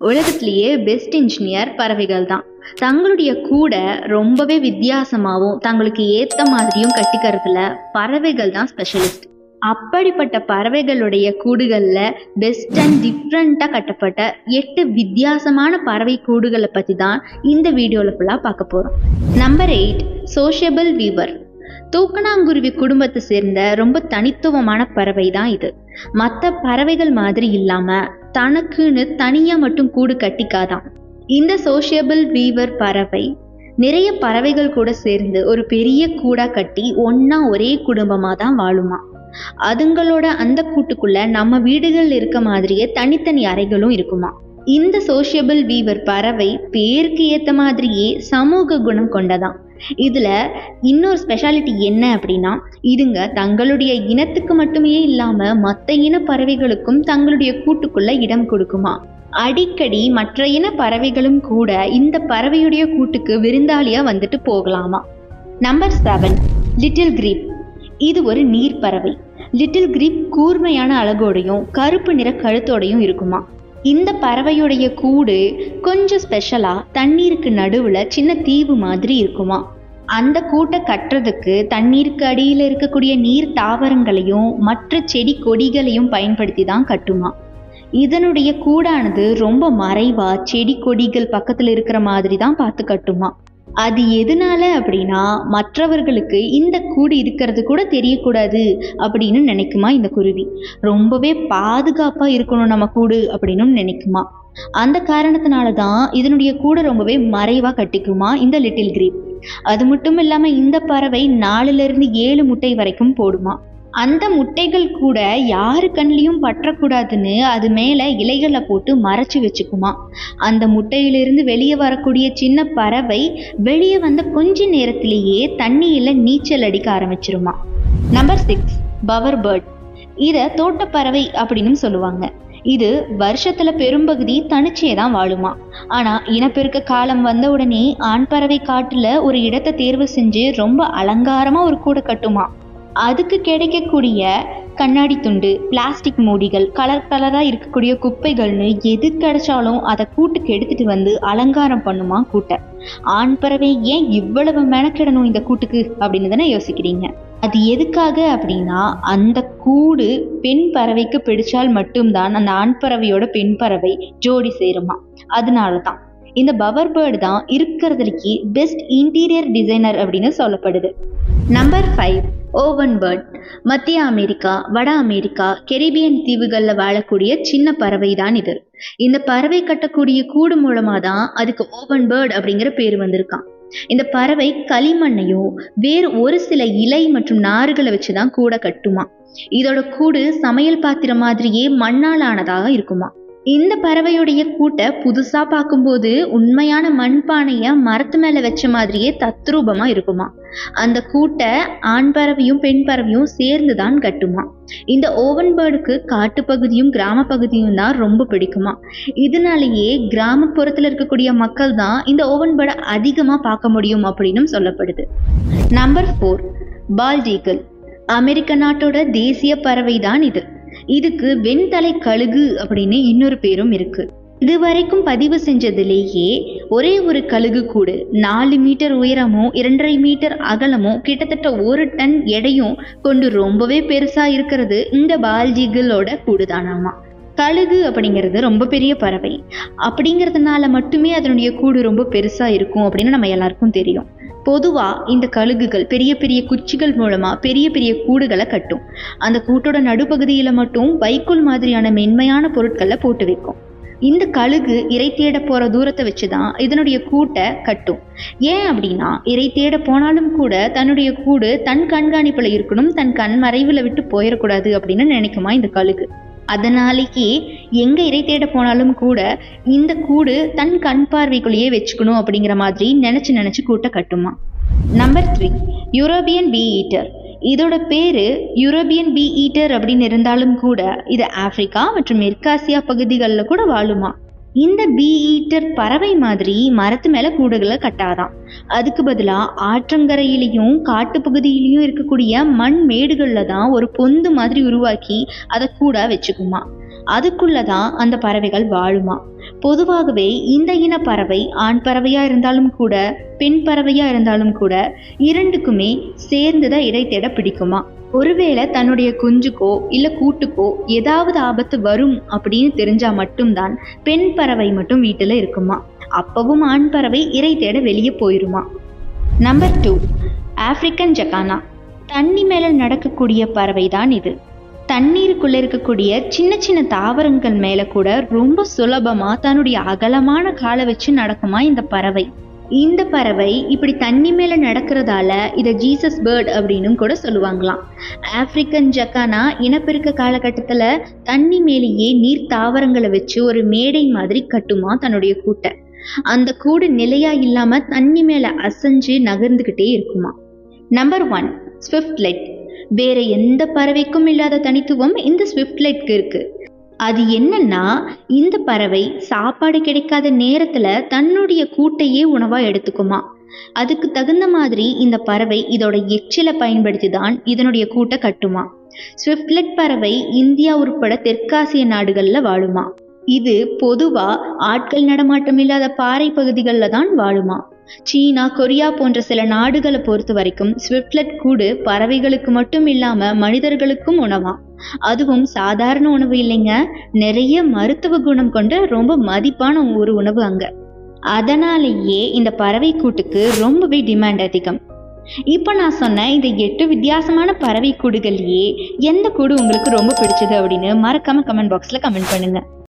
உலகத்திலேயே best engineer பறவைகள் தான். தங்களுடைய கூடை ரொம்பவே வித்தியாசமாகவும் தங்களுக்கு ஏற்ற மாதிரியும் கட்டிக்கிறதுல பறவைகள் தான் ஸ்பெஷலிஸ்ட். அப்படிப்பட்ட பறவைகளுடைய கூடுகளில் பெஸ்ட் அண்ட் டிஃப்ரெண்ட்டாக கட்டப்பட்ட 8 வித்தியாசமான பறவை கூடுகளை பற்றி தான் இந்த வீடியோவில் ஃபுல்லாக பார்க்க போகிறோம். Number 8, sociable viewer. தூக்கணாங்குருவி குடும்பத்தை சேர்ந்த ரொம்ப தனித்துவமான பறவை தான் இது. மற்ற பறவைகள் மாதிரி இல்லாமல் தனக்குன்னு தனியாக மட்டும் கூடு கட்டிக்காதான். இந்த சோஷியபிள் வீவர் பறவை நிறைய பறவைகள் கூட சேர்ந்து ஒரு பெரிய கூடா கட்டி ஒன்றா ஒரே குடும்பமாக தான் வாழுமா. அதுங்களோட அந்த கூட்டுக்குள்ள நம்ம வீடுகள் இருக்க மாதிரியே தனித்தனி அறைகளும் இருக்குமா. இந்த சோஷியபிள் வீவர் பறவை பேருக்கு ஏற்ற மாதிரியே சமூக குணம் கொண்டதான். இதுல இன்னொரு ஸ்பெஷாலிட்டி என்ன அப்படின்னா, இதுங்க தங்களுடைய இனத்துக்கு மட்டுமே இல்லாம மற்ற இன பறவைகளுக்கும் தங்களுடைய கூட்டுக்குள்ள இடம் கொடுக்குமா. அடிக்கடி மற்ற இன பறவைகளும் கூட இந்த பறவையுடைய கூட்டுக்கு விருந்தாளியா வந்துட்டு போகலாமா. Number 7, little creep. இது ஒரு நீர் பறவை. லிட்டில் கிரீப் கூர்மையான அழகோடையும் கருப்பு நிற கழுத்தோடையும் இருக்குமா. இந்த பறவையுடைய கூடு கொஞ்சம் ஸ்பெஷலா தண்ணீருக்கு நடுவுல சின்ன தீவு மாதிரி இருக்குமா. அந்த கூட்டை கட்டுறதுக்கு தண்ணீருக்கு அடியில் இருக்கக்கூடிய நீர் தாவரங்களையும் மற்ற செடி கொடிகளையும் பயன்படுத்தி தான் கட்டுமா. இதனுடைய கூடானது ரொம்ப மறைவா செடி கொடிகள் பக்கத்துல இருக்கிற மாதிரி தான் பார்த்து கட்டுமா. அது எதனால அப்படின்னா, மற்றவர்களுக்கு இந்த கூடு இருக்கிறது கூட தெரியக்கூடாது அப்படின்னு நினைக்குமா இந்த குருவி. ரொம்பவே பாதுகாப்பா இருக்கணும் நம்ம கூடு அப்படின்னு நினைக்குமா. அந்த காரணத்தினால தான் இதனுடைய கூடை ரொம்பவே மறைவா கட்டிக்குமா இந்த லிட்டில் கிரீப். அது மட்டும் இல்லாம இந்த பறவை 4-7 முட்டை வரைக்கும் போடுமா. அந்த முட்டைகள் கூட யாரு கண்ணிலையும் பற்றக்கூடாதுன்னு அது மேல இலைகளை போட்டு மறைச்சு வச்சுக்குமா. அந்த முட்டையிலிருந்து வெளியே வரக்கூடிய சின்ன பறவை வெளியே வந்த கொஞ்ச நேரத்திலேயே தண்ணியில நீச்சல் அடிக்க ஆரம்பிச்சிருமா. Number 6, power bird. இத தோட்டப்பறவை அப்படின்னு சொல்லுவாங்க. இது வருஷத்துல பெரும்பகுதி தனிச்சே தான் வாழுமா. ஆனா இனப்பெருக்க காலம் வந்த உடனே ஆண் பறவை காட்டுல ஒரு இடத்தை தேர்வு செஞ்சு ரொம்ப அலங்காரமா ஒரு கூடை கட்டுமா. அதுக்கு கிடைக்கக்கூடிய கண்ணாடி துண்டு, பிளாஸ்டிக் மூடிகள், கலரா இருக்கக்கூடிய குப்பைகள்னு எது கிடைச்சாலும் அதை கூட்டுக்கு எடுத்துட்டு வந்து அலங்காரம் பண்ணுமா கூட்டை. ஆண் பறவை ஏன் இவ்வளவு மெனக்கிடணும் இந்த கூட்டுக்கு அப்படின்னு தானே யோசிக்கிறீங்க. அது எதுக்காக அப்படின்னா, அந்த கூடு பெண் பறவைக்கு பிடிச்சால் மட்டும்தான் அந்த ஆண் பறவையோட பெண் பறவை ஜோடி சேருமா. அதனால தான் இந்த பவர் பேர்டு தான் இருக்கிறதுலயே பெஸ்ட் இன்டீரியர் டிசைனர் அப்படின்னு சொல்லப்படுது. Number 5, oven bird. மத்திய அமெரிக்கா, வட அமெரிக்கா, கெரிபியன் தீவுகளில் வாழக்கூடிய சின்ன பறவை தான் இது. இந்த பறவை கட்டக்கூடிய கூடு மூலமா தான் அதுக்கு ஓவன் பேர்ட் அப்படிங்கிற பேர் வந்திருக்கான். இந்த பறவை களிமண்ணையும் வேறு ஒரு சில இலை மற்றும் நாறுகளை வச்சுதான் கூடை கட்டுமா. இதோட கூடு சமையல் பாத்திரம் மாதிரியே மண்ணால் ஆனதாக இருக்குமா. இந்த பறவையுடைய கூட்டை புதுசா பார்க்கும்போது உண்மையான மண்பானைய மரத்து மேல வச்ச மாதிரியே தத்ரூபமா இருக்குமா. அந்த கூட்டை ஆண் பறவையும் பெண் பறவையும் சேர்ந்துதான் கட்டுமா. இந்த ஓவன் பேர்டுக்கு காட்டு பகுதியும் கிராம பகுதியும் தான் ரொம்ப பிடிக்குமா. இதனாலேயே கிராமப்புறத்துல இருக்கக்கூடிய மக்கள் தான் இந்த ஓவன் பேர்டை அதிகமா பார்க்க முடியும் அப்படின்னு சொல்லப்படுது. Number 4, fault eagle. அமெரிக்க நாட்டோட தேசிய பறவை தான் இது. இதுக்கு வெண்தலை கழுகு அப்படின்னு இன்னொரு பேரும் இருக்கு. இதுவரைக்கும் பதிவு செஞ்சதுலேயே ஒரே ஒரு கழுகு கூடு 4 மீட்டர் உயரமும் 2.5 மீட்டர் அகலமும் கிட்டத்தட்ட 1 டன் எடையும் கொண்டு ரொம்பவே பெருசா இருக்கிறது இந்த பால்ட் ஈகிளோட கூடுதானாமா. கழுகு அப்படிங்கிறது ரொம்ப பெரிய பறவை. அப்படிங்கிறதுனால மட்டுமே அதனுடைய கூடு ரொம்ப பெருசா இருக்கும் அப்படின்னு நம்ம எல்லாருக்கும் தெரியும். பொதுவா இந்த கழுகுகள் பெரிய பெரிய குச்சிகள் மூலமா பெரிய பெரிய கூடுகளை கட்டும். அந்த கூட்டோட நடுப்பகுதியில மட்டும் வைக்கோல் மாதிரியான மென்மையான பொருட்களை போட்டு வைக்கும். இந்த கழுகு இறை தேட போற தூரத்தை வச்சுதான் இதனுடைய கூட்டை கட்டும். ஏன் அப்படின்னா, இறை தேட போனாலும் கூட தன்னுடைய கூடு தன் கண்காணிப்புல இருக்கணும், தன் கண் மறைவுல விட்டு போயிடக்கூடாது அப்படின்னு நினைக்குமா இந்த கழுகு. அதனாலேயே எங்க இறை தேட போனாலும் கூட இந்த கூடு தன் கண் பார்வைக்குள்ளேயே வச்சுக்கணும் அப்படிங்கிற மாதிரி நினைச்சு கூட்டை கட்டுமா. நம்பர் 3, யூரோப்பியன் பீ ஈட்டர். இதோட பேரு யூரோப்பியன் பீ ஈட்டர் அப்படின்னு இருந்தாலும் கூட இது ஆப்பிரிக்கா மற்றும் மேற்காசியா பகுதிகளில் கூட வாழுமா. இந்த பீ ஈட்டர் பறவை மாதிரி மரத்து மேல கூடுகளை கட்டாதான். அதுக்கு பதிலா ஆற்றங்கரையிலையும் காட்டு பகுதியிலையும் இருக்கக்கூடிய மண் மேடுகள்ல தான் ஒரு பொந்து மாதிரி உருவாக்கி அதை கூட வச்சுக்குமா. அதுக்குள்ளதான் அந்த பறவைகள் வாழுமா. பொதுவாகவே இந்த இன பறவை ஆண் பறவையா இருந்தாலும் கூட பெண் பறவையா இருந்தாலும் கூட இரண்டுக்குமே சேர்ந்துதான் இரை தேட பிடிக்குமா. ஒருவேளை தன்னுடைய குஞ்சுக்கோ இல்ல கூட்டுக்கோ ஏதாவது ஆபத்து வரும் அப்படின்னு தெரிஞ்சா மட்டும்தான் பெண் பறவை மட்டும் வீட்டுல இருக்குமா. அப்பவும் ஆண் பறவை இரை தேட வெளியே போயிருமா. Number 2, African jacana. தண்ணி மேல நடக்கக்கூடிய பறவை தான் இது. தண்ணீருக்குள்ள இருக்கக்கூடிய சின்ன சின்ன தாவரங்கள் மேல கூட ரொம்ப சுலபமா தன்னுடைய அகலமான காலை வச்சு நடக்குமா இந்த பறவை. இந்த பறவை இப்படி தண்ணி மேல நடக்கிறதால இதை ஜீசஸ் பேர்ட் அப்படின்னு கூட சொல்லுவாங்களாம். ஆப்பிரிக்கன் ஜக்கானா இனப்பெருக்க காலகட்டத்துல தண்ணி மேலேயே நீர் தாவரங்களை வச்சு ஒரு மேடை மாதிரி கட்டுமா தன்னுடைய கூட்டை. அந்த கூடு நிலையா இல்லாம தண்ணி மேல அசைஞ்சு நகர்ந்துகிட்டே இருக்குமா. நம்பர் 1, ஸ்விஃப்ட்லெட். வேற எந்த பறவைக்கும் இல்லாத தனித்துவம் இந்த ஸ்விஃப்ட்லெட்க்கு இருக்கு. அது என்னன்னா, இந்த பறவை சாப்பாடு கிடைக்காத நேரத்துல தன்னுடைய கூட்டையே உணவா எடுத்துக்குமா. அதுக்கு தகுந்த மாதிரி இந்த பறவை இதோட எச்சிலை பயன்படுத்தி தான் இதனுடைய கூட்டை கட்டுமா. ஸ்விஃப்ட்லெட் பறவை இந்தியா உட்பட தெற்காசிய நாடுகள்ல வாழுமா. இது பொதுவா ஆட்கள் நடமாட்டம் இல்லாத பாறை பகுதிகளில் தான் வாழுமா. சீனா, கொரியா போன்ற சில நாடுகளை பொறுத்த வரைக்கும் ஸ்விஃப்ட்லெட் கூடு பறவைகளுக்கு மட்டும் இல்லாம மனிதர்களுக்கும் உணவா. அதுவும் சாதாரண உணவு இல்லைங்க, நிறைய மருத்துவ குணம் கொண்ட ரொம்ப மதிப்பான ஒரு உணவு அங்க. அதனாலேயே இந்த பறவை கூட்டுக்கு ரொம்பவே டிமாண்ட் அதிகம். இப்ப நான் சொன்ன இந்த 8 வித்தியாசமான பறவை கூடுகள்லயே எந்த கூடு உங்களுக்கு ரொம்ப பிடிச்சது அப்படின்னு மறக்காம கமெண்ட் பாக்ஸ்ல கமெண்ட் பண்ணுங்க.